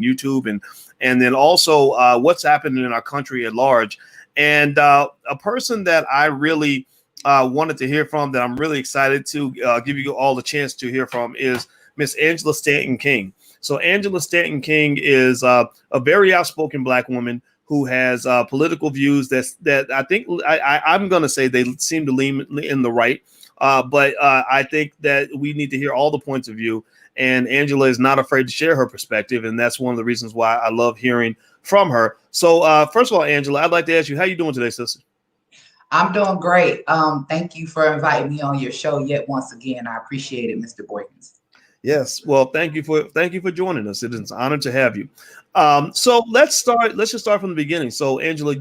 YouTube, and then also what's happening in our country at large. And a person that I really wanted to hear from, that I'm really excited to give you all the chance to hear from, is Miss Angela Stanton King. So Angela Stanton King is a very outspoken Black woman who has political views that I think I'm going to say they seem to lean in the right. But I think that we need to hear all the points of view. And Angela is not afraid to share her perspective. And that's one of the reasons why I love hearing from her. So first of all, Angela, I'd like to ask you, how you doing today, sister? I'm doing great. Thank you for inviting me on your show yet once again. I appreciate it, Mr. Boykins. Yes. Well, thank you for joining us. It is an honor to have you. So let's just start from the beginning. So Angela,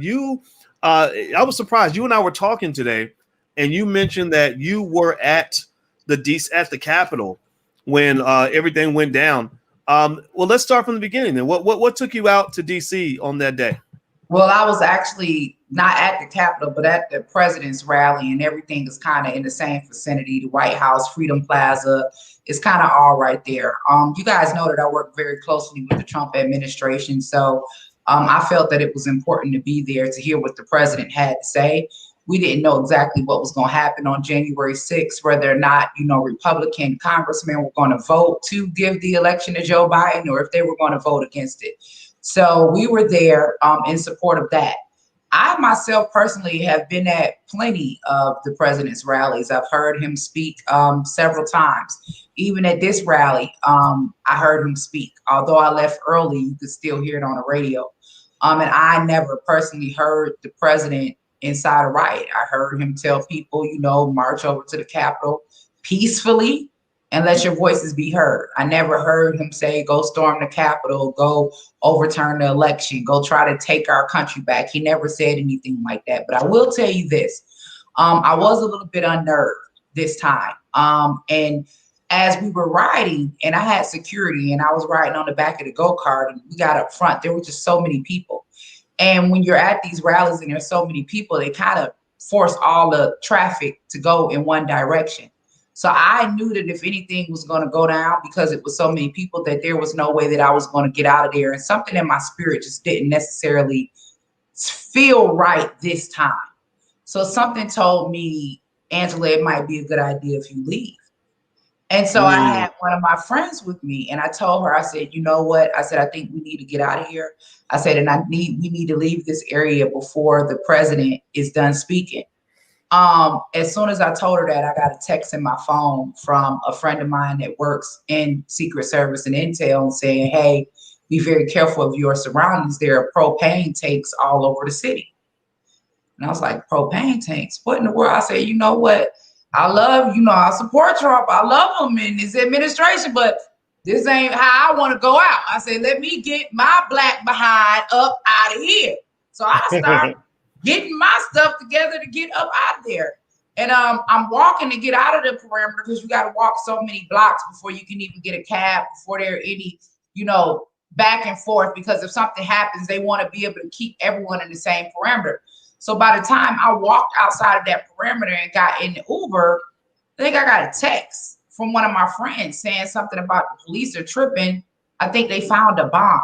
I was surprised. You and I were talking today, and you mentioned that you were at the Capitol when everything went down. Well, let's start from the beginning then. What took you out to DC on that day? Well, I was actually not at the Capitol, but at the president's rally, and everything is kind of in the same vicinity. The White House, Freedom Plaza, is kind of all right there. You guys know that I work very closely with the Trump administration, so I felt that it was important to be there to hear what the president had to say. We didn't know exactly what was going to happen on January 6th, whether or not, Republican congressmen were going to vote to give the election to Joe Biden, or if they were going to vote against it. So we were there in support of that. I myself personally have been at plenty of the president's rallies. I've heard him speak several times. Even at this rally, I heard him speak. Although I left early, you could still hear it on the radio. And I never personally heard the president inside a riot. I heard him tell people, march over to the Capitol peacefully and let your voices be heard. I never heard him say, go storm the Capitol, go overturn the election, go try to take our country back. He never said anything like that. But I will tell you this, I was a little bit unnerved this time. And as we were riding, and I had security, and I was riding on the back of the go-kart, and we got up front, there were just so many people. And when you're at these rallies and there's so many people, they kind of force all the traffic to go in one direction. So I knew that if anything was going to go down, because it was so many people, that there was no way that I was going to get out of there. And something in my spirit just didn't necessarily feel right this time. So something told me, Angela, it might be a good idea if you leave. And so I had one of my friends with me, and I told her, I said, you know what? I said, I think we need to get out of here. I said, and we need to leave this area before the president is done speaking. As soon as I told her that, I got a text in my phone from a friend of mine that works in Secret Service and Intel saying, hey, be very careful of your surroundings. There are propane tanks all over the city. And I was like, propane tanks? What in the world? I said, you know what? I support Trump. I love him in his administration, but this ain't how I want to go out. I said, let me get my Black behind up out of here. So I started getting my stuff together to get up out of there. And I'm walking to get out of the perimeter, because you got to walk so many blocks before you can even get a cab, before there are any, back and forth, because if something happens, they want to be able to keep everyone in the same perimeter. So by the time I walked outside of that perimeter and got in the Uber, I think I got a text from one of my friends saying something about the police are tripping. I think they found a bomb.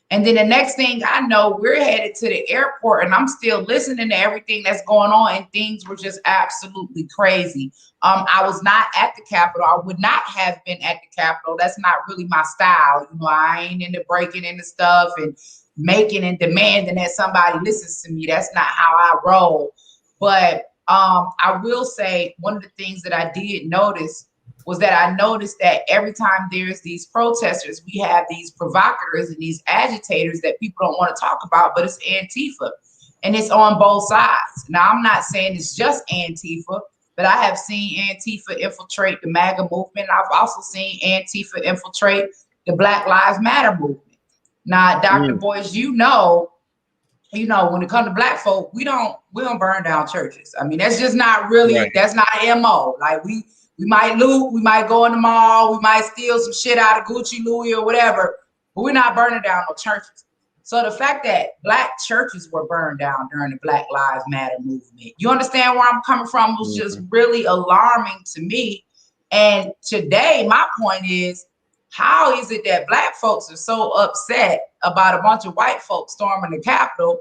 And then the next thing I know, we're headed to the airport, and I'm still listening to everything that's going on, and things were just absolutely crazy. I was not at the Capitol. I would not have been at the Capitol. That's not really my style. I ain't into breaking into stuff and making and demanding that somebody listens to me. That's not how I roll. But I will say, one of the things that I did notice was that I noticed that every time there's these protesters, we have these provocateurs and these agitators that people don't want to talk about, but it's Antifa, and it's on both sides. Now, I'm not saying it's just Antifa, but I have seen Antifa infiltrate the MAGA movement. I've also seen Antifa infiltrate the Black Lives Matter movement. Now, Dr. Boyce, when it comes to Black folk, we don't burn down churches. I mean, that's just not really, right. That's not an MO. Like we might loot, we might go in the mall, we might steal some shit out of Gucci, Louis, or whatever, but we're not burning down no churches. So the fact that Black churches were burned down during the Black Lives Matter movement, you understand where I'm coming from, was just really alarming to me. And today, my point is, how is it that black folks are so upset about a bunch of white folks storming the Capitol,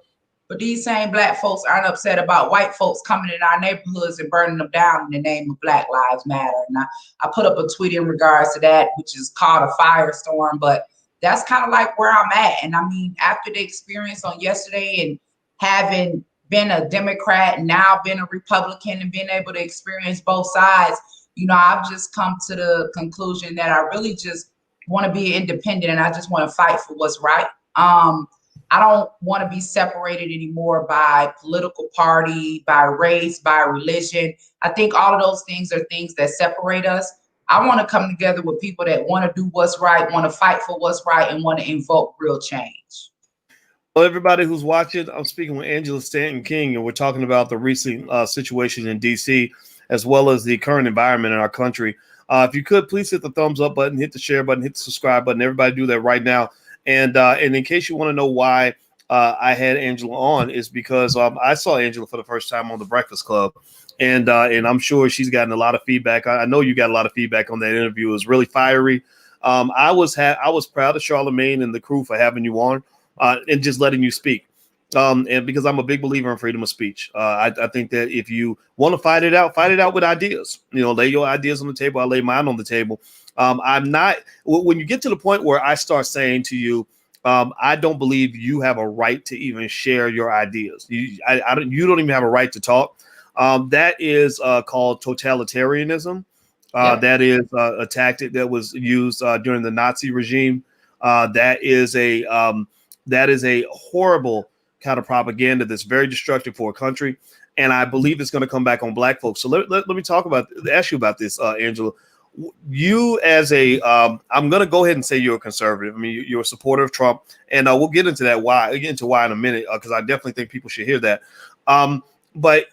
but these same black folks aren't upset about white folks coming in our neighborhoods and burning them down in the name of Black Lives Matter? And I put up a tweet in regards to that, which is called a firestorm, but that's kind of like where I'm at. And I mean, after the experience on yesterday and having been a Democrat and now been a Republican and being able to experience both sides, I've just come to the conclusion that I really just want to be independent and I just want to fight for what's right. I don't want to be separated anymore by political party, by race, by religion. I think all of those things are things that separate us. I want to come together with people that want to do what's right, want to fight for what's right, and want to invoke real change. Well, everybody who's watching, I'm speaking with Angela Stanton King, and we're talking about the recent situation in D.C., as well as the current environment in our country. If you could, please hit the thumbs up button, hit the share button, hit the subscribe button. Everybody do that right now. And in case you want to know why I had Angela on, is because I saw Angela for the first time on The Breakfast Club. And I'm sure she's gotten a lot of feedback. I know you got a lot of feedback on that interview. It was really fiery. I was proud of Charlemagne and the crew for having you on and just letting you speak. And because I'm a big believer in freedom of speech, I think that if you want to fight it out with ideas. Lay your ideas on the table. I lay mine on the table. I'm not. When you get to the point where I start saying to you, I don't believe you have a right to even share your ideas. You don't even have a right to talk. That is called totalitarianism. Yep. That is a tactic that was used during the Nazi regime. That is a horrible kind of propaganda that's very destructive for a country. And I believe it's going to come back on black folks. So let me ask you about this, Angela. You as I'm going to go ahead and say you're a conservative. I mean, you're a supporter of Trump, and we'll get into that get into why in a minute, because I definitely think people should hear that. But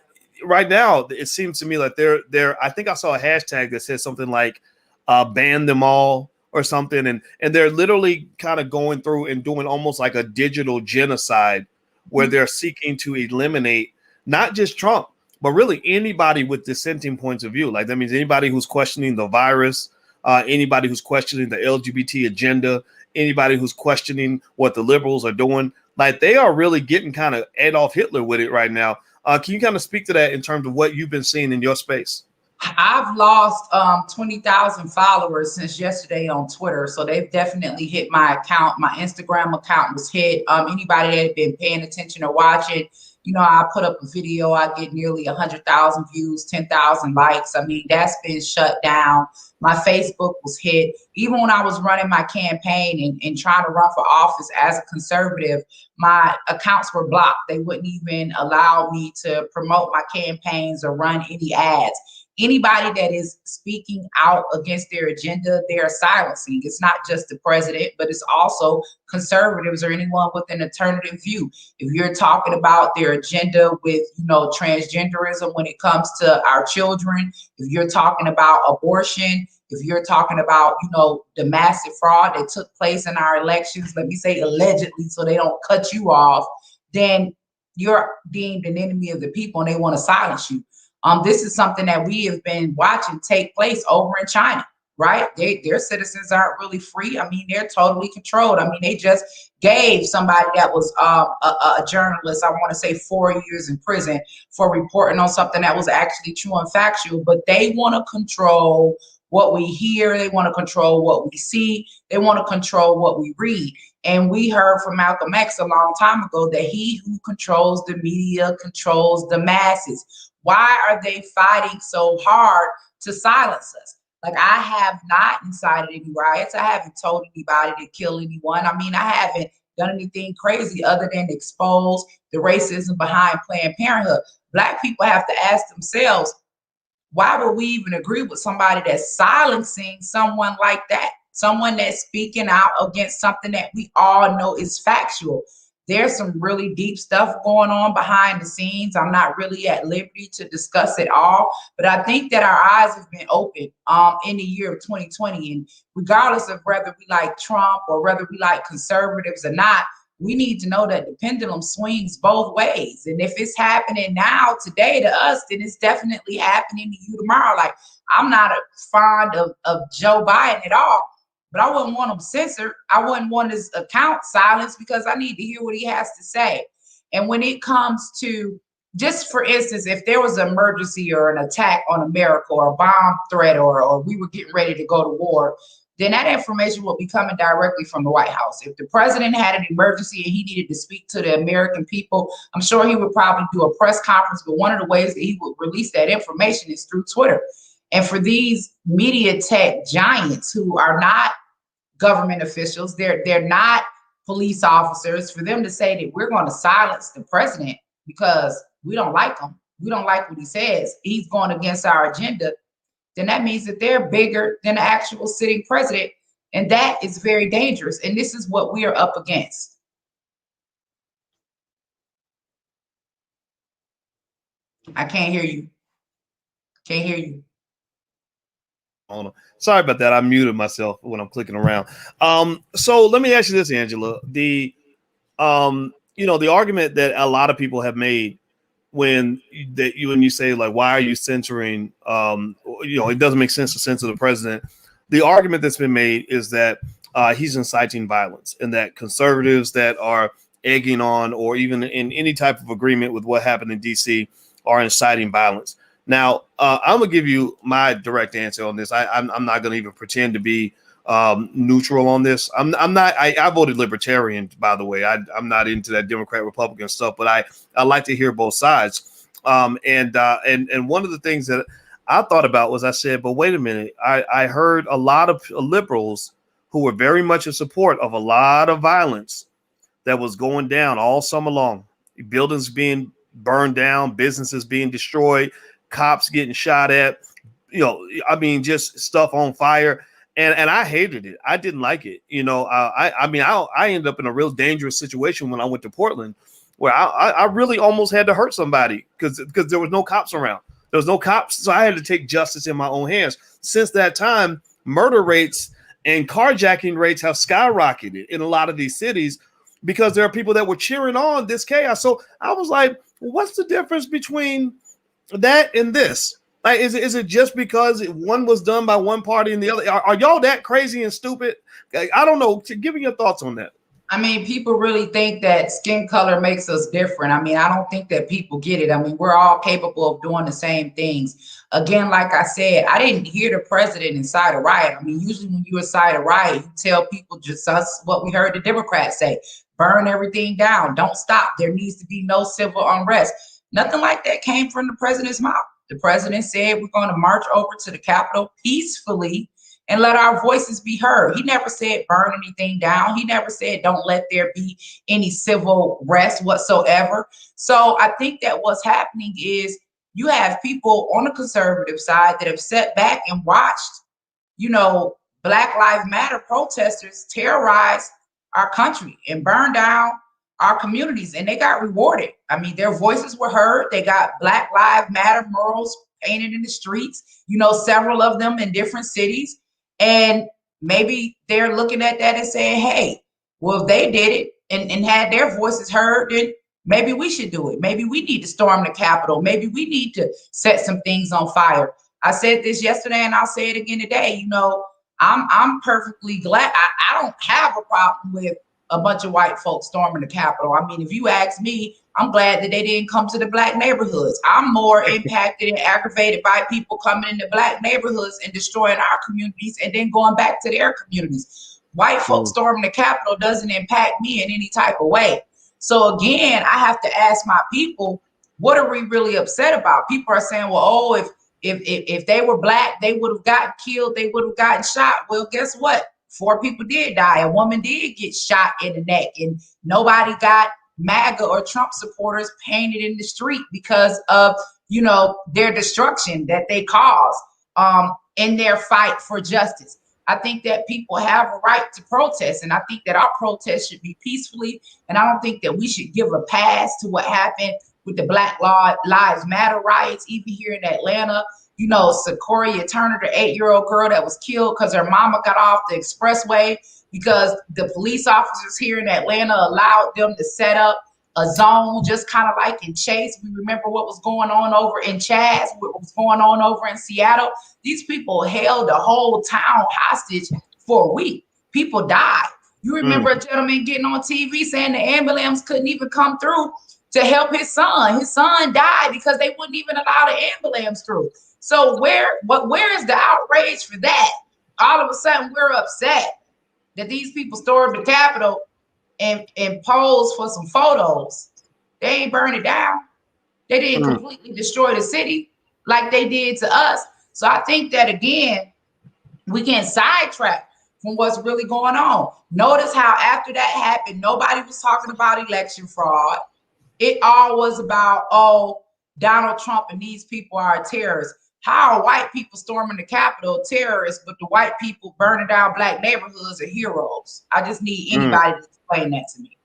right now, it seems to me like I think I saw a hashtag that says something like ban them all or something. And they're literally kind of going through and doing almost like a digital genocide where they're seeking to eliminate not just Trump, but really anybody with dissenting points of view. Like that means anybody who's questioning the virus, anybody who's questioning the LGBT agenda, anybody who's questioning what the liberals are doing. Like they are really getting kind of Adolf Hitler with it right now. Can you kind of speak to that in terms of what you've been seeing in your space? I've lost 20,000 followers since yesterday on Twitter. So they've definitely hit my account. My Instagram account was hit. Anybody that had been paying attention or watching, I put up a video, I get nearly 100,000 views, 10,000 likes. I mean, that's been shut down. My Facebook was hit. Even when I was running my campaign and trying to run for office as a conservative, my accounts were blocked. They wouldn't even allow me to promote my campaigns or run any ads. Anybody that is speaking out against their agenda, they're silencing. It's not just the president, but it's also conservatives or anyone with an alternative view. If you're talking about their agenda with, transgenderism when it comes to our children, if you're talking about abortion, if you're talking about, the massive fraud that took place in our elections, let me say allegedly, so they don't cut you off, then you're deemed an enemy of the people and they want to silence you. This is something that we have been watching take place over in China, right? Their citizens aren't really free. I mean, they're totally controlled. I mean, they just gave somebody that was a journalist, I want to say 4 years in prison for reporting on something that was actually true and factual, but they want to control what we hear. They want to control what we see. They want to control what we read. And we heard from Malcolm X a long time ago that he who controls the media controls the masses. Why are they fighting so hard to silence us? Like, I have not incited any riots. I haven't told anybody to kill anyone. I mean, I haven't done anything crazy other than expose the racism behind Planned Parenthood. Black people have to ask themselves, why would we even agree with somebody that's silencing someone like that? Someone that's speaking out against something that we all know is factual. There's some really deep stuff going on behind the scenes. I'm not really at liberty to discuss it all, but I think that our eyes have been opened in the year of 2020. And regardless of whether we like Trump or whether we like conservatives or not, we need to know that the pendulum swings both ways. And if it's happening now, today to us, then it's definitely happening to you tomorrow. Like, I'm not fond of Joe Biden at all, but I wouldn't want him censored. I wouldn't want his account silenced because I need to hear what he has to say. And when it comes to, just for instance, if there was an emergency or an attack on America or a bomb threat, or we were getting ready to go to war, then that information will be coming directly from the White House. If the president had an emergency and he needed to speak to the American people, I'm sure he would probably do a press conference, but one of the ways that he would release that information is through Twitter. And for these media tech giants who are not government officials, they're not police officers, for them to say that we're going to silence the president because we don't like him, we don't like what he says, he's going against our agenda, then that means that they're bigger than the actual sitting president. And that is very dangerous. And this is what we are up against. I can't hear you. Can't hear you. Sorry about that. I muted myself when I'm clicking around. So let me ask you this, Angela. The the argument that a lot of people have made when you say, like, why are you censoring? It doesn't make sense to censor the president. The argument that's been made is that he's inciting violence, and that conservatives that are egging on or even in any type of agreement with what happened in DC are inciting violence. Now, I'm gonna give you my direct answer on this. I'm not gonna even pretend to be neutral on this. I'm not. I voted libertarian, by the way. I'm not into that Democrat Republican stuff, but I like to hear both sides. And one of the things that I thought about was, I said, but wait a minute. I heard a lot of liberals who were very much in support of a lot of violence that was going down all summer long. Buildings being burned down, businesses being destroyed, cops getting shot at, just stuff on fire. And I hated it. I didn't like it. I ended up in a real dangerous situation when I went to Portland, where I really almost had to hurt somebody because there was no cops around. There was no cops. So I had to take justice in my own hands. Since that time, murder rates and carjacking rates have skyrocketed in a lot of these cities because there are people that were cheering on this chaos. So I was like, what's the difference between that and this? Like, is it just because one was done by one party and the other? Are y'all that crazy and stupid? I don't know. Give me your thoughts on that. I mean, people really think that skin color makes us different. I mean, I don't think that people get it. I mean, we're all capable of doing the same things. Again, like I said, I didn't hear the president incite a riot. I mean, usually when you incite a riot, you tell people just us what we heard the Democrats say: burn everything down, don't stop. There needs to be no civil unrest. Nothing like that came from the president's mouth. The president said we're going to march over to the Capitol peacefully and let our voices be heard. He never said burn anything down. He never said don't let there be any civil rest whatsoever. So I think that what's happening is you have people on the conservative side that have sat back and watched, Black Lives Matter protesters terrorize our country and burn down our communities, and they got rewarded. I mean, their voices were heard. They got Black Lives Matter murals painted in the streets, several of them in different cities. And maybe they're looking at that and saying, hey, well, if they did it and had their voices heard, then maybe we should do it. Maybe we need to storm the Capitol. Maybe we need to set some things on fire. I said this yesterday and I'll say it again today. I'm perfectly glad. I don't have a problem with a bunch of white folks storming the Capitol. I mean, if you ask me, I'm glad that they didn't come to the Black neighborhoods. I'm more impacted and aggravated by people coming into Black neighborhoods and destroying our communities and then going back to their communities. White folks storming the Capitol doesn't impact me in any type of way. So again, I have to ask my people, what are we really upset about? People are saying, well, if they were Black, they would have gotten killed, they would have gotten shot. Well, guess what? 4 people did die. A woman did get shot in the neck, and nobody got MAGA or Trump supporters painted in the street because of, their destruction that they caused in their fight for justice. I think that people have a right to protest, and I think that our protest should be peacefully, and I don't think that we should give a pass to what happened with the Black Lives Matter riots, even here in Atlanta. Sequoia Turner, the 8-year-old girl that was killed because her mama got off the expressway because the police officers here in Atlanta allowed them to set up a zone, just kind of like in Chase. We remember what was going on over in Chaz, what was going on over in Seattle. These people held the whole town hostage for a week. People died. You remember Mm. a gentleman getting on TV saying the ambulance couldn't even come through to help his son. His son died because they wouldn't even allow the ambulance through. So where is the outrage for that? All of a sudden we're upset that these people stormed the Capitol and posed for some photos. They ain't burn it down. They didn't completely destroy the city like they did to us. So I think that, again, we get sidetracked from what's really going on. Notice how after that happened, nobody was talking about election fraud. It all was about, oh, Donald Trump and these people are terrorists. How are white people storming the Capitol terrorists, but the white people burning down black neighborhoods are heroes? I just need anybody to explain that to me.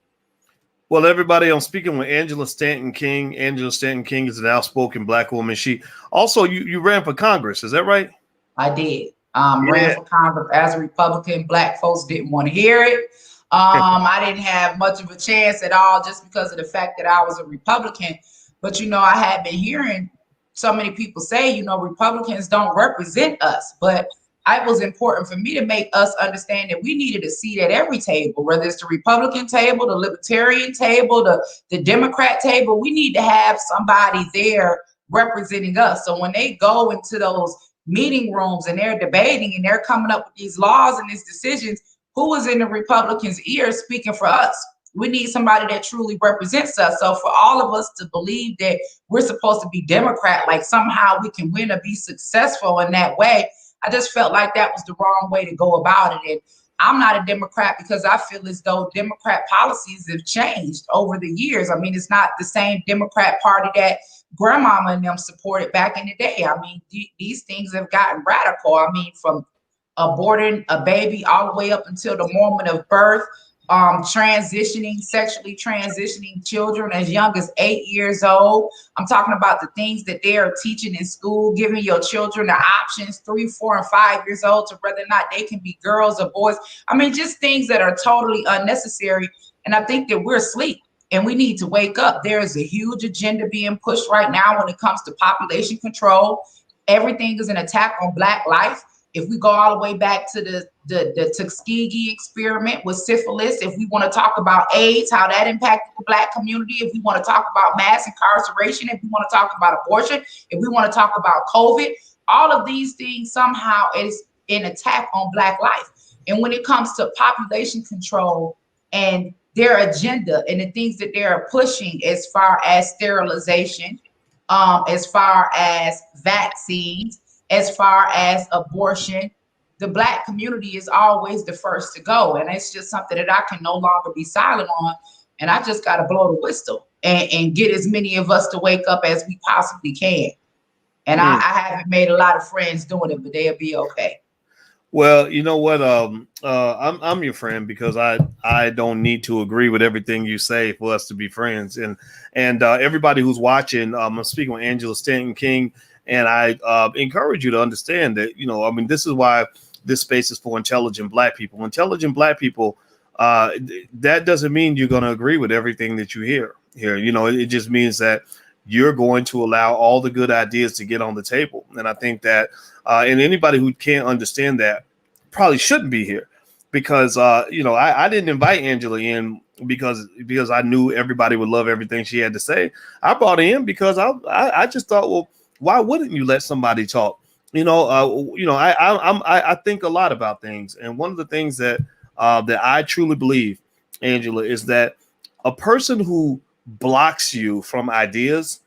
Well, everybody, I'm speaking with Angela Stanton King. Angela Stanton King is an outspoken Black woman. She also, you ran for Congress. Is that right? I did. Ran for Congress as a Republican. Black folks didn't want to hear it. I didn't have much of a chance at all just because of the fact that I was a Republican. But, I had been hearing so many people say, Republicans don't represent us. But it was important for me to make us understand that we needed a seat at every table, whether it's the Republican table, the Libertarian table, the Democrat table. We need to have somebody there representing us. So when they go into those meeting rooms and they're debating and they're coming up with these laws and these decisions, who is in the Republicans' ear speaking for us? We need somebody that truly represents us. So for all of us to believe that we're supposed to be Democrat, like somehow we can win or be successful in that way, I just felt like that was the wrong way to go about it. And I'm not a Democrat because I feel as though Democrat policies have changed over the years. I mean, it's not the same Democrat Party that grandmama and them supported back in the day. I mean, these things have gotten radical. I mean, from aborting a baby all the way up until the moment of birth, sexually transitioning children as young as 8 years old. I'm talking about the things that they are teaching in school, giving your children the options 3, 4, and 5 years old to whether or not they can be girls or boys. I mean, just things that are totally unnecessary. And I think that we're asleep and we need to wake up. There is a huge agenda being pushed right now when it comes to population control. Everything is an attack on Black life. If we go all the way back to the Tuskegee experiment with syphilis, if we want to talk about AIDS, how that impacted the Black community, if we want to talk about mass incarceration, if we want to talk about abortion, if we want to talk about COVID, all of these things somehow is an attack on Black life. And when it comes to population control and their agenda and the things that they're pushing as far as sterilization, as far as vaccines, as far as abortion, the Black community is always the first to go. And it's just something that I can no longer be silent on. And I just got to blow the whistle and get as many of us to wake up as we possibly can. And I haven't made a lot of friends doing it, but they'll be okay. Well, you know what? I'm your friend because I don't need to agree with everything you say for us to be friends. And everybody who's watching, I'm speaking with Angela Stanton King. And I encourage you to understand that, I mean, this is why this space is for intelligent Black people. Intelligent Black people, that doesn't mean you're going to agree with everything that you hear here. It just means that you're going to allow all the good ideas to get on the table. And I think that and anybody who can't understand that probably shouldn't be here because, I didn't invite Angela in because I knew everybody would love everything she had to say. I brought her in because I just thought, well, why wouldn't you let somebody talk? I think a lot about things. And one of the things that I truly believe, Angela, is that a person who blocks you from ideas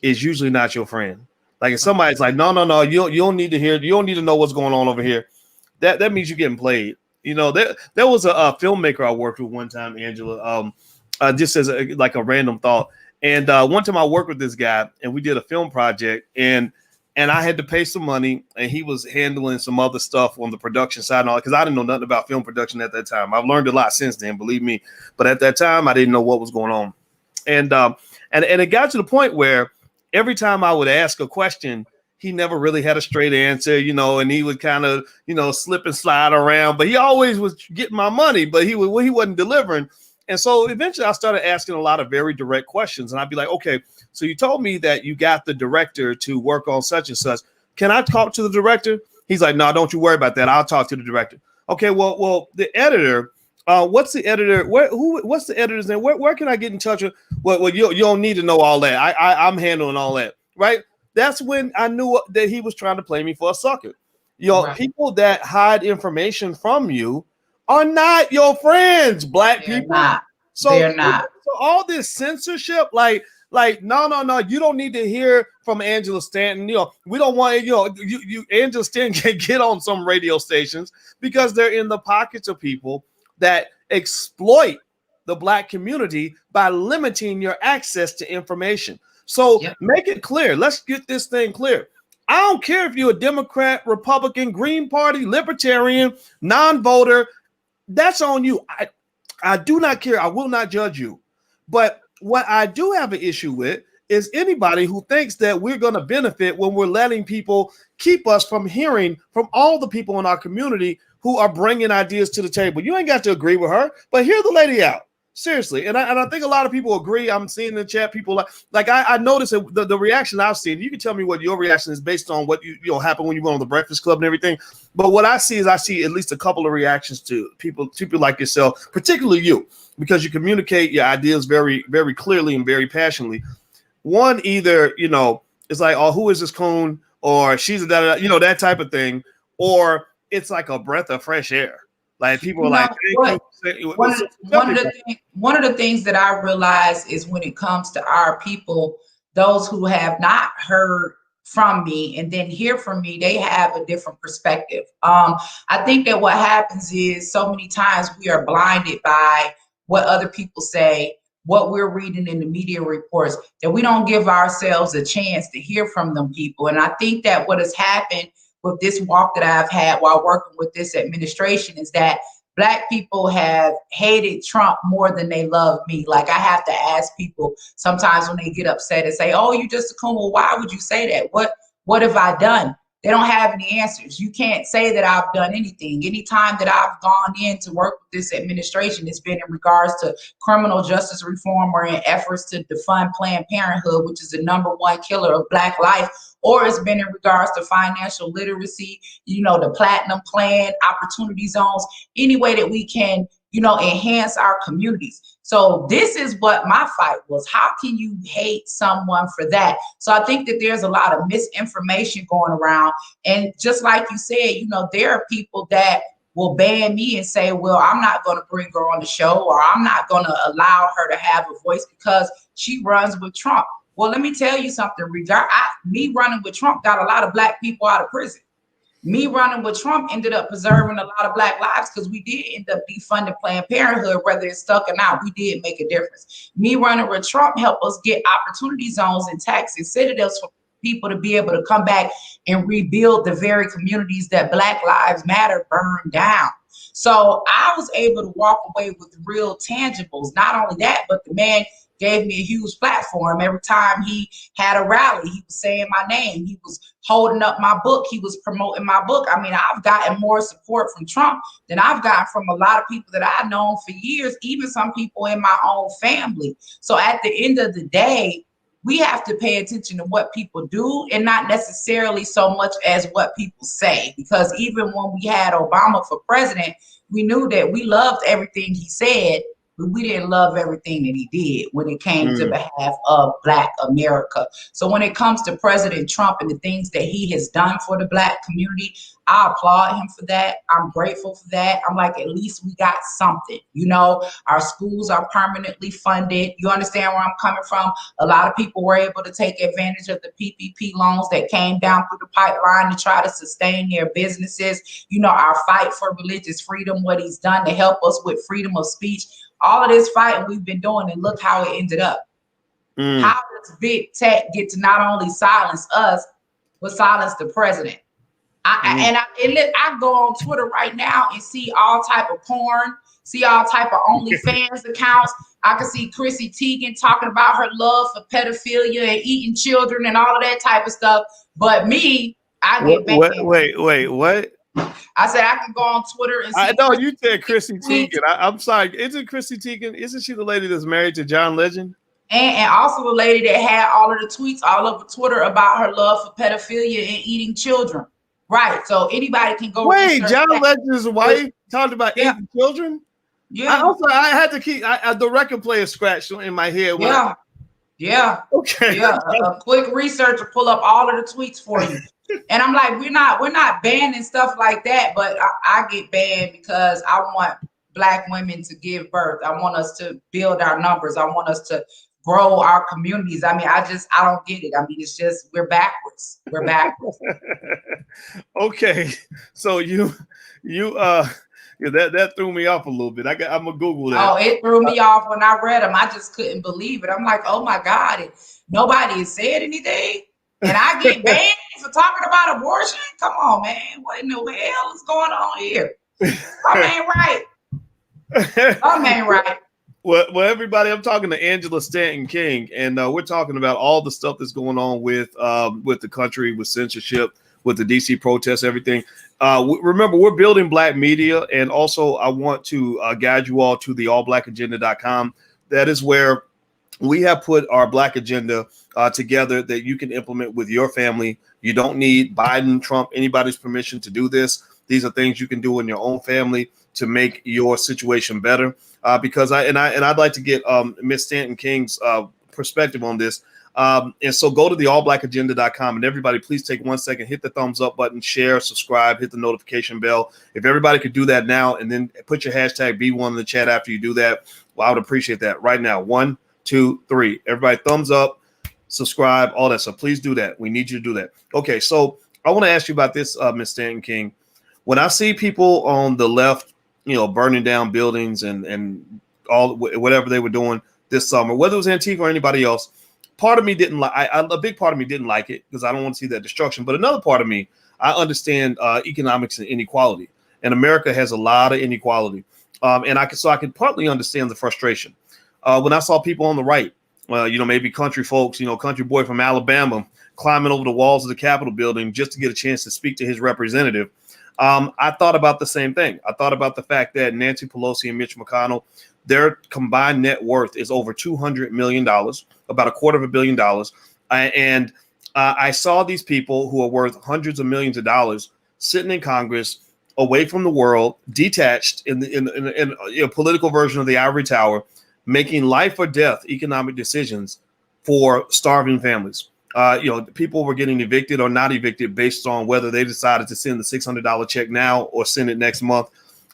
is usually not your friend. Like if somebody's like, no, you don't need to hear, you don't need to know what's going on over here. That means you're getting played. There was a filmmaker I worked with one time, Angela, just as a random thought. And one time I worked with this guy and we did a film project and I had to pay some money and he was handling some other stuff on the production side and all because I didn't know nothing about film production at that time. I've learned a lot since then, believe me. But at that time, I didn't know what was going on. And it got to the point where every time I would ask a question, he never really had a straight answer, and he would kind of, slip and slide around. But he always was getting my money, but he wasn't delivering. And so eventually I started asking a lot of very direct questions. And I'd be like, okay, so you told me that you got the director to work on such and such. Can I talk to the director? He's like, no, don't you worry about that. I'll talk to the director. Okay, well, the editor. What's the editor? What's the editor's name? Where can I get in touch with? Well, you don't need to know all that. I'm handling all that, right? That's when I knew that he was trying to play me for a sucker. Right. People that hide information from you are not your friends, black They're people. not. So, They're not. so all this censorship, like no, you don't need to hear from Angela Stanton. We don't want you Angela Stanton can get on some radio stations because they're in the pockets of people that exploit the black community by limiting your access to information. So Yep. make it clear. Let's get this thing clear. I don't care if you're a Democrat, Republican, Green Party, Libertarian, non-voter. That's on you. I do not care. I will not judge you. But what I do have an issue with is anybody who thinks that we're going to benefit when we're letting people keep us from hearing from all the people in our community who are bringing ideas to the table. You ain't got to agree with her, but hear the lady out. Seriously. And I think a lot of people agree. I'm seeing in the chat people like I noticed the reaction I've seen. You can tell me what your reaction is based on what you know happened when you went on the Breakfast Club and everything. But what I see is I see at least a couple of reactions to people like yourself, particularly you, because you communicate your ideas very, very clearly and very passionately. One, either, it's like, oh, who is this coon? Or she's a that type of thing. Or it's like a breath of fresh air. Like people are like, thank you. One of the things that I realize is when it comes to our people, those who have not heard from me and then hear from me, they have a different perspective. I think that what happens is so many times we are blinded by what other people say, what we're reading in the media reports, that we don't give ourselves a chance to hear from them people. And I think that what has happened with this walk that I've had while working with this administration is that Black people have hated Trump more than they love me. Like, I have to ask people sometimes when they get upset and say, oh, you just a coon. Well, why would you say that? What have I done? They don't have any answers. You can't say that I've done anything. Anytime that I've gone in to work with this administration, it's been in regards to criminal justice reform or in efforts to defund Planned Parenthood, which is the #1 killer of Black life, or it's been in regards to financial literacy, the platinum plan, opportunity zones, any way that we can, enhance our communities. So this is what my fight was. How can you hate someone for that? So I think that there's a lot of misinformation going around. And just like you said, there are people that will ban me and say, well, I'm not going to bring her on the show, or I'm not going to allow her to have a voice because she runs with Trump. Well, let me tell you something. Me running with Trump got a lot of Black people out of prison. Me running with Trump ended up preserving a lot of Black lives because we did end up defunding Planned Parenthood, whether it's stuck or not. We did make a difference. Me running with Trump helped us get opportunity zones and tax incentives for people to be able to come back and rebuild the very communities that Black Lives Matter burned down. So I was able to walk away with real tangibles. Not only that, but the man gave me a huge platform. Every time he had a rally, he was saying my name. He was holding up my book. He was promoting my book. I mean, I've gotten more support from Trump than I've gotten from a lot of people that I've known for years, even some people in my own family. So at the end of the day, we have to pay attention to what people do and not necessarily so much as what people say. Because even when we had Obama for president, we knew that we loved everything he said, but we didn't love everything that he did when it came to behalf of Black America. So when it comes to President Trump and the things that he has done for the Black community, I applaud him for that. I'm grateful for that. I'm like, at least we got something. Our schools are permanently funded. You understand where I'm coming from? A lot of people were able to take advantage of the PPP loans that came down through the pipeline to try to sustain their businesses. Our fight for religious freedom, what he's done to help us with freedom of speech. All of this fighting we've been doing, and look how it ended up. How does big tech get to not only silence us, but silence the president? I go on Twitter right now and see all type of porn, see all type of OnlyFans accounts. I can see Chrissy Teigen talking about her love for pedophilia and eating children and all of that type of stuff. But me, I get banned. Wait, what? I said I can go on Twitter and see. I know you said Chrissy Teigen. I'm sorry. Isn't Chrissy Teigen? Isn't she the lady that's married to John Legend? And also the lady that had all of the tweets all over Twitter about her love for pedophilia and eating children. Right. So anybody can go. Wait, John Legend's wife talked about Yeah. Asian children. Yeah. I had to keep the record player scratched in my head. Yeah. Okay. Yeah. A quick research will pull up all of the tweets for you. And I'm like, we're not banning stuff like that, but I get banned because I want Black women to give birth. I want us to build our numbers. I want us to grow our communities. I mean, I don't get it. I mean, it's just we're backwards. We're backwards. Okay. So yeah, that threw me off a little bit. I'm gonna Google that. Oh, it threw me off when I read them. I just couldn't believe it. I'm like, oh my God, nobody has said anything. And I get banned for talking about abortion? Come on, man. What in the hell is going on here? Something ain't right. Something ain't right. Well, everybody, I'm talking to Angela Stanton King, and we're talking about all the stuff that's going on with the country, with censorship, with the DC protests, everything. Remember, we're building Black media, and also I want to guide you all to the allblackagenda.com. That is where we have put our Black agenda together that you can implement with your family. You don't need Biden, Trump, anybody's permission to do this. These are things you can do in your own family to make your situation better. Because I'd like to get Miss Stanton King's perspective on this. And so go to the allblackagenda.com, and everybody, please take 1 second, hit the thumbs up button, share, subscribe, hit the notification bell. If everybody could do that now, and then put your hashtag B1 in the chat after you do that, well, I would appreciate that right now. 1, 2, 3. Everybody, thumbs up, subscribe, all that stuff. Please do that. We need you to do that. Okay, so I want to ask you about this, Miss Stanton King. When I see people on the left, burning down buildings and all whatever they were doing this summer, whether it was Antifa or anybody else, part of me didn't like. A big part of me didn't like it because I don't want to see that destruction. But another part of me, I understand economics and inequality, and America has a lot of inequality, and I can partly understand the frustration. When I saw people on the right, maybe country folks, country boy from Alabama climbing over the walls of the Capitol building just to get a chance to speak to his representative. I thought about the same thing. I thought about the fact that Nancy Pelosi and Mitch McConnell, their combined net worth is over $200 million, about $250 million. And I saw these people who are worth hundreds of millions of dollars sitting in Congress, away from the world, detached in a political version of the ivory tower, making life or death economic decisions for starving families. People were getting evicted or not evicted based on whether they decided to send the $600 check now or send it next month.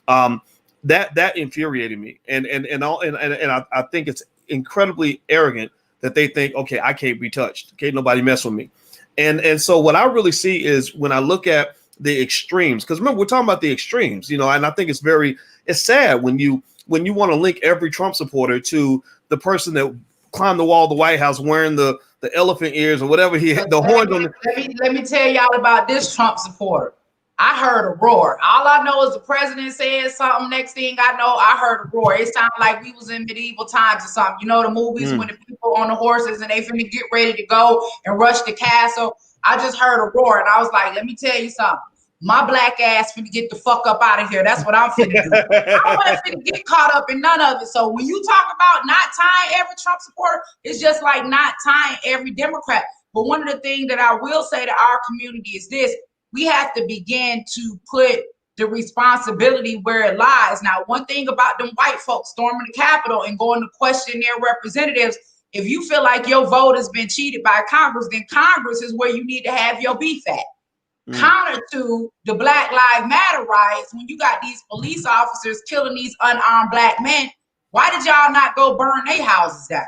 That infuriated me, and I think it's incredibly arrogant that they think, okay, I can't be touched, can't nobody mess with me, and so what I really see is when I look at the extremes, because remember we're talking about the extremes, and I think it's sad when you want to link every Trump supporter to the person that climbed the wall of the White House wearing the elephant ears or whatever he had, the horns on. Let me tell y'all about this Trump supporter. I heard a roar. All I know is the president said something. Next thing I know, I heard a roar. It sounded like we was in medieval times or something. You know the movies when the people on the horses and they finna get ready to go and rush the castle. I just heard a roar and I was like, let me tell you something. My Black ass finna get the fuck up out of here. That's what I'm finna do. I'm not finna get caught up in none of it. So when you talk about not tying every Trump supporter, it's just like not tying every Democrat. But one of the things that I will say to our community is this: we have to begin to put the responsibility where it lies. Now, one thing about them white folks storming the Capitol and going to question their representatives, if you feel like your vote has been cheated by Congress, then Congress is where you need to have your beef at. Counter to the Black Lives Matter riots, when you got these police officers killing these unarmed Black men, why did y'all not go burn their houses down?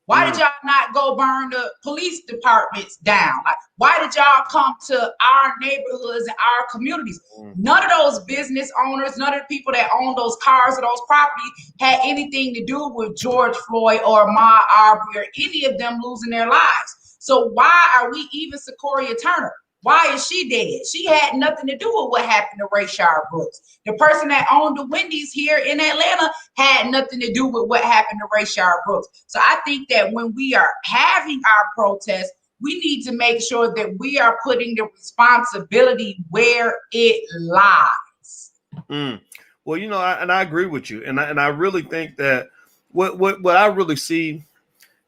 Why did y'all not go burn the police departments down? Like, why did y'all come to our neighborhoods and our communities? None of those business owners, none of the people that own those cars or those properties had anything to do with George Floyd or Ahmaud Arbery or any of them losing their lives. So why are we even Sequoia Turner? Why is she dead? She had nothing to do with what happened to Rayshard Brooks. The person that owned the Wendy's here in Atlanta had nothing to do with what happened to Rayshard Brooks. So I think that when we are having our protests, we need to make sure that we are putting the responsibility where it lies. Well, I agree with you, and I really think that what I really see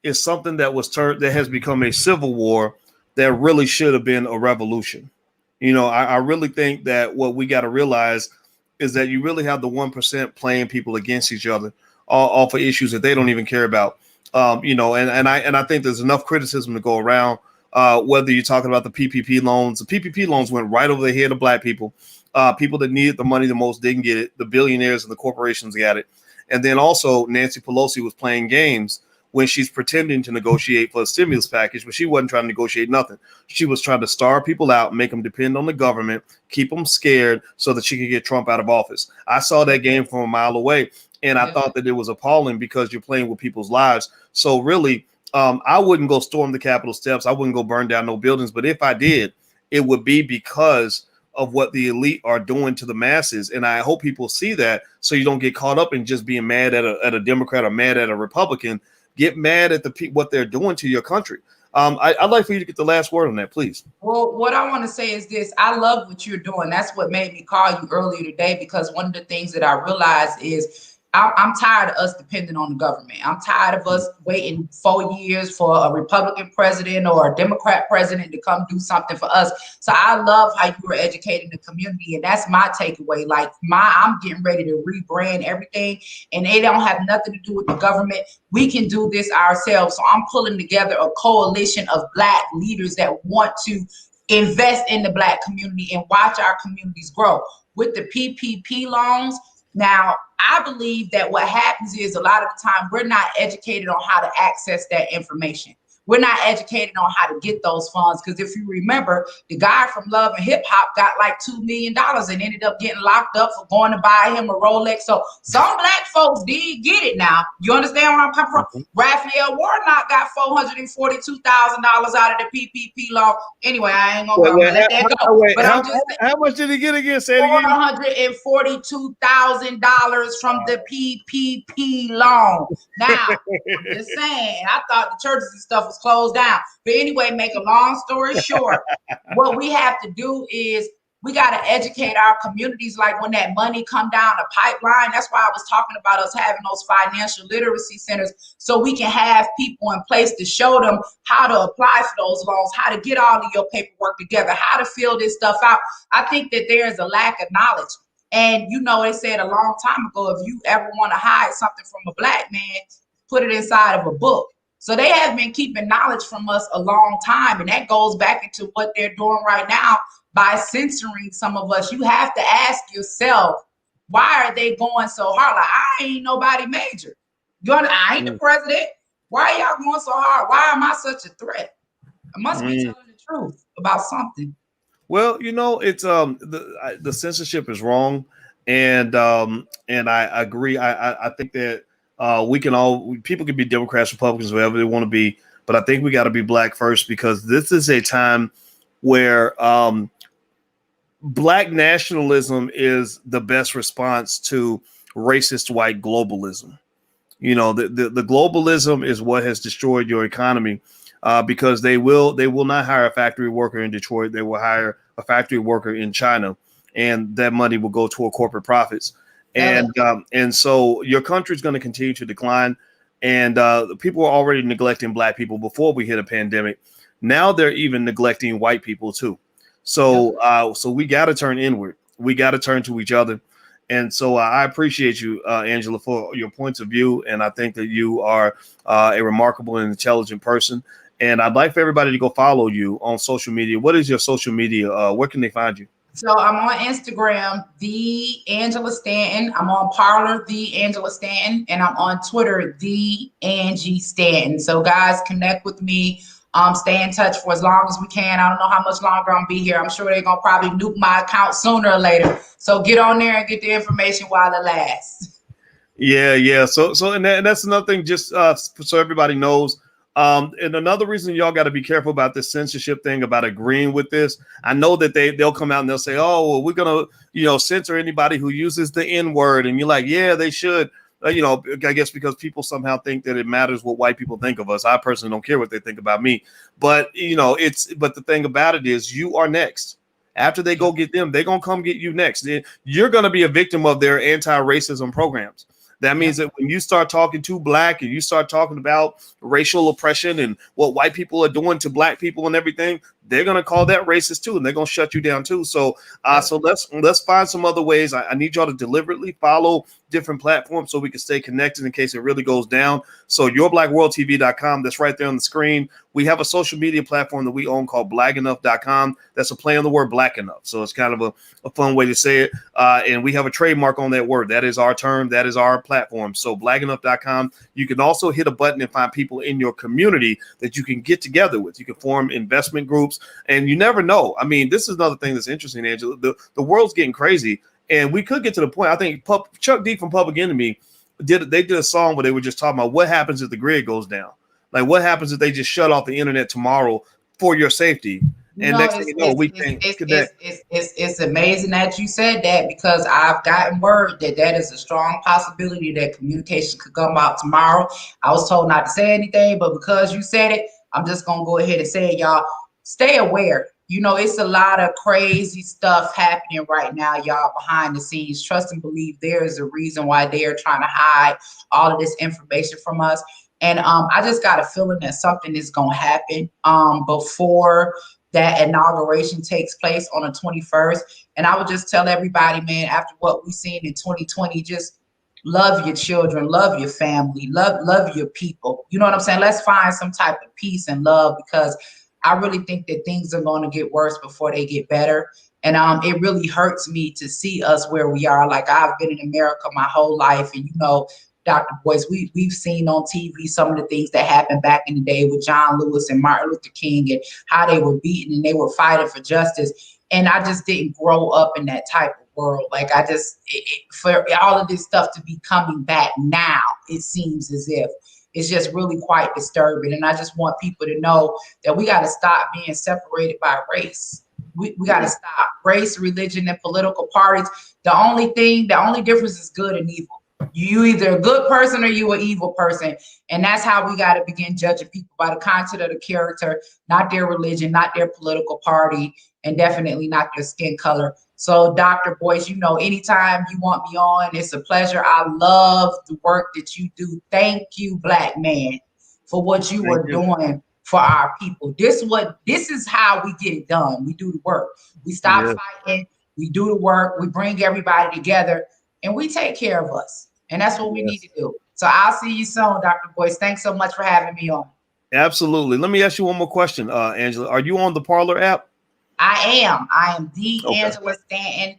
is something that has become a civil war that really should have been a revolution. I really think that what we got to realize is that you really have the 1% playing people against each other, all for issues that they don't even care about. And I think there's enough criticism to go around. Whether you're talking about the PPP loans, the PPP loans went right over the head of black people. People that needed the money the most didn't get it. The billionaires and the corporations got it. And then also Nancy Pelosi was playing games when she's pretending to negotiate for a stimulus package, but she wasn't trying to negotiate nothing. She was trying to starve people out, make them depend on the government, keep them scared so that she could get Trump out of office. I saw that game from a mile away, and I thought that it was appalling because you're playing with people's lives. So really, I wouldn't go storm the Capitol steps. I wouldn't go burn down no buildings. But if I did, it would be because of what the elite are doing to the masses. And I hope people see that so you don't get caught up in just being mad at a Democrat or mad at a Republican. Get mad at what they're doing to your country. I'd like for you to get the last word on that, please. Well, what I want to say is this. I love what you're doing. That's what made me call you earlier today, because one of the things that I realized is I'm tired of us depending on the government. I'm tired of us waiting 4 years for a Republican president or a Democrat president to come do something for us. So I love how you were educating the community, and that's my takeaway. Like I'm getting ready to rebrand everything, and they don't have nothing to do with the government. We can do this ourselves. So I'm pulling together a coalition of Black leaders that want to invest in the Black community and watch our communities grow. With the PPP loans, now, I believe that what happens is a lot of the time we're not educated on how to access that information. We're not educated on how to get those funds. Because if you remember, the guy from Love and Hip Hop got like $2 million and ended up getting locked up for going to buy him a Rolex. So some Black folks did get it now. You understand where I'm coming from? Raphael Warnock got $442,000 out of the PPP loan. Anyway, I ain't going to let that go. But how much did he get again? Say it again. $442,000 from the PPP loan. Now, I'm just saying, I thought the churches and stuff was closed down. But anyway, make a long story short, what we have to do is we got to educate our communities. Like when that money come down the pipeline, that's why I was talking about us having those financial literacy centers, so we can have people in place to show them how to apply for those loans, how to get all of your paperwork together, how to fill this stuff out. I think that there is a lack of knowledge. And they said a long time ago, if you ever want to hide something from a Black man, put it inside of a book. So they have been keeping knowledge from us a long time. And that goes back into what they're doing right now by censoring some of us. You have to ask yourself, why are they going so hard? Like, I ain't nobody major. I ain't the president. Why are y'all going so hard? Why am I such a threat? I must be telling the truth about something. Well, it's the censorship is wrong, and I agree. I think that people can be Democrats, Republicans, whatever they want to be, but I think we got to be Black first, because this is a time where Black nationalism is the best response to racist white globalism. The globalism is what has destroyed your economy. Because they will not hire a factory worker in Detroit. They will hire a factory worker in China, and that money will go toward corporate profits. And so your country is going to continue to decline. And people were already neglecting Black people before we hit a pandemic. Now they're even neglecting white people too. So we got to turn inward. We got to turn to each other. And so I appreciate you, Angela, for your points of view. And I think that you are a remarkable and intelligent person. And I'd like for everybody to go follow you on social media. What is your social media? Where can they find you? So I'm on Instagram, The Angela Stanton. I'm on Parler, The Angela Stanton. And I'm on Twitter, The Angie Stanton. So guys, connect with me. Stay in touch for as long as we can. I don't know how much longer I'm gonna be here. I'm sure they're gonna probably nuke my account sooner or later. So get on there and get the information while it lasts. Yeah. So and that's another thing, just so everybody knows. And another reason y'all got to be careful about this censorship thing, about agreeing with this. I know that they'll come out and they'll say, oh, well, we're gonna censor anybody who uses the N-word, and you're like, yeah, they should. I guess because people somehow think that it matters what white people think of us. I personally don't care what they think about me. But but the thing about it is, you are next. After they go get them, they're gonna come get you next. You're gonna be a victim of their anti-racism programs. That means that when you start talking to Black and you start talking about racial oppression and what white people are doing to Black people and everything, they're going to call that racist too, and they're going to shut you down too. So, so let's find some other ways. I need y'all to deliberately follow different platforms so we can stay connected in case it really goes down. So yourblackworldtv.com, that's right there on the screen. We have a social media platform that we own called blackenough.com. That's a play on the word black enough. So it's kind of a fun way to say it. And we have a trademark on that word. That is our term. That is our platform. So blackenough.com. You can also hit a button and find people in your community that you can get together with. You can form investment groups, and you never know. I mean, this is another thing that's interesting, Angela. The world's getting crazy. And we could get to the point. I think Chuck D from Public Enemy did a song where they were just talking about what happens if the grid goes down. Like, what happens if they just shut off the internet tomorrow for your safety? And next thing you know, we can't connect. It's amazing that you said that, because I've gotten word that is a strong possibility that communication could come out tomorrow. I was told not to say anything, but because you said it, I'm just gonna go ahead and say it, y'all. Stay aware. You know, it's a lot of crazy stuff happening right now, y'all, behind the scenes. Trust and believe there is a reason why they are trying to hide all of this information from us. And I just got a feeling that something is going to happen before that inauguration takes place on the 21st. And I would just tell everybody, man, after what we've seen in 2020, just love your children, love your family, love your people. You know what I'm saying? Let's find some type of peace and love, because I really think that things are going to get worse before they get better. And it really hurts me to see us where we are. Like, I've been in America my whole life, and you know, Dr. Boyce, we've seen on TV some of the things that happened back in the day with John Lewis and Martin Luther King, and how they were beaten and they were fighting for justice. And I just didn't grow up in that type of world. Like, for all of this stuff to be coming back now, it seems as if it's just really quite disturbing. And I just want people to know that we got to stop being separated by race. We got to stop race, religion, and political parties. The only difference is good and evil. You either a good person or you an evil person. And that's how we got to begin judging people, by the content of the character, not their religion, not their political party, and definitely not their skin color. So, Dr. Boyce, you know, anytime you want me on, it's a pleasure. I love the work that you do. Thank you, Black man, for what you are doing for our people. This is how we get it done. We do the work. We stop fighting. We do the work. We bring everybody together, and we take care of us. And that's what we need to do. So I'll see you soon, Dr. Boyce. Thanks so much for having me on. Absolutely. Let me ask you one more question, Angela. Are you on the Parler app? I am the Angela Stanton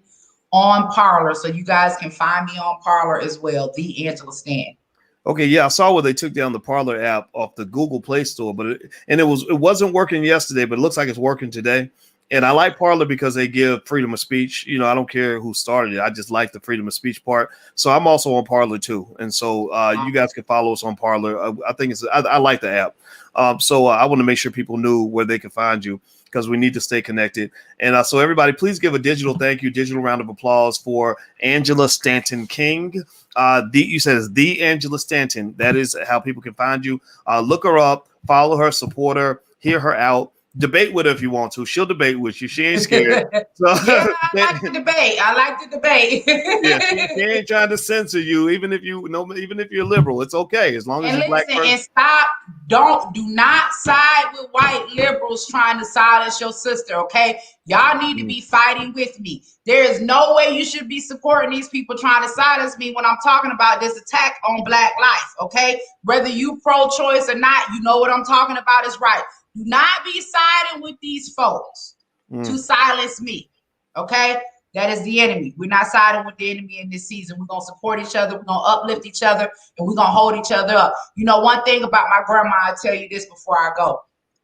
on Parler. So you guys can find me on Parler as well, the Angela Stanton. Okay, yeah, I saw where they took down the Parler app off the Google Play Store, but it wasn't working yesterday, but it looks like it's working today. And I like Parler because they give freedom of speech. You know, I don't care who started it. I just like the freedom of speech part. So I'm also on Parler too. And so you guys can follow us on Parler. I think I like the app. So I want to make sure people knew where they could find you, because we need to stay connected. And so everybody, please give a digital thank you, digital round of applause for Angela Stanton King. You said it's the Angela Stanton. That is how people can find you. Look her up, follow her, support her, hear her out. Debate with her if you want to. She'll debate with you. She ain't scared. So, yeah, I like the debate. Yeah, she ain't trying to censor you, even if you're liberal. It's okay as long as you're black person. And stop. Do not side with white liberals trying to silence your sister. Okay, y'all need to be fighting with me. There is no way you should be supporting these people trying to silence me when I'm talking about this attack on Black life. Okay, whether you pro-choice or not, you know what I'm talking about is right. Do not be siding with these folks to silence me, okay? That is the enemy. We're not siding with the enemy in this season. We're going to support each other. We're going to uplift each other, and we're going to hold each other up. You know, one thing about my grandma, I'll tell you this before I go.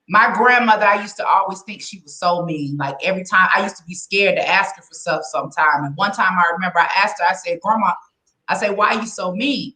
My grandmother, I used to always think she was so mean. Like, every time, I used to be scared to ask her for stuff sometime. And one time I remember I asked her, I said, Grandma, why are you so mean?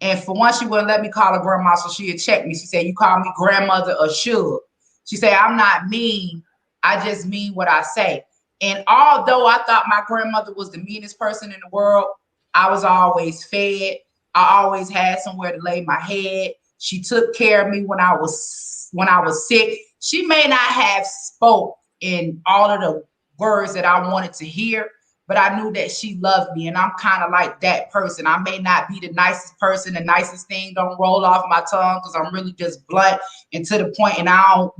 And for once, she wouldn't let me call her grandma, so she had checked me. She said, you call me grandmother or should. She said, I'm not mean. I just mean what I say. And although I thought my grandmother was the meanest person in the world, I was always fed. I always had somewhere to lay my head. She took care of me when I was sick. She may not have spoke in all of the words that I wanted to hear, but I knew that she loved me. And I'm kind of like that person. I may not be the nicest person, the nicest thing don't roll off my tongue because I'm really just blunt and to the point. And I don't,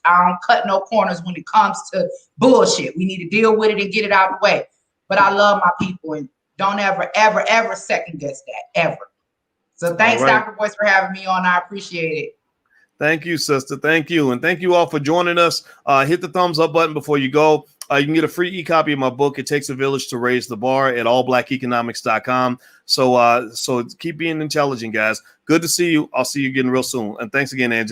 I don't cut no corners when it comes to bullshit. We need to deal with it and get it out of the way. But I love my people and don't ever, ever, ever second guess that, ever. So thanks, right. Dr. Boyce, for having me on. I appreciate it. Thank you, sister. Thank you. And thank you all for joining us. Hit the thumbs up button before you go. You can get a free e-copy of my book, It Takes a Village to Raise the Bar, at allblackeconomics.com. So keep being intelligent, guys. Good to see you. I'll see you again real soon. And thanks again, Angela.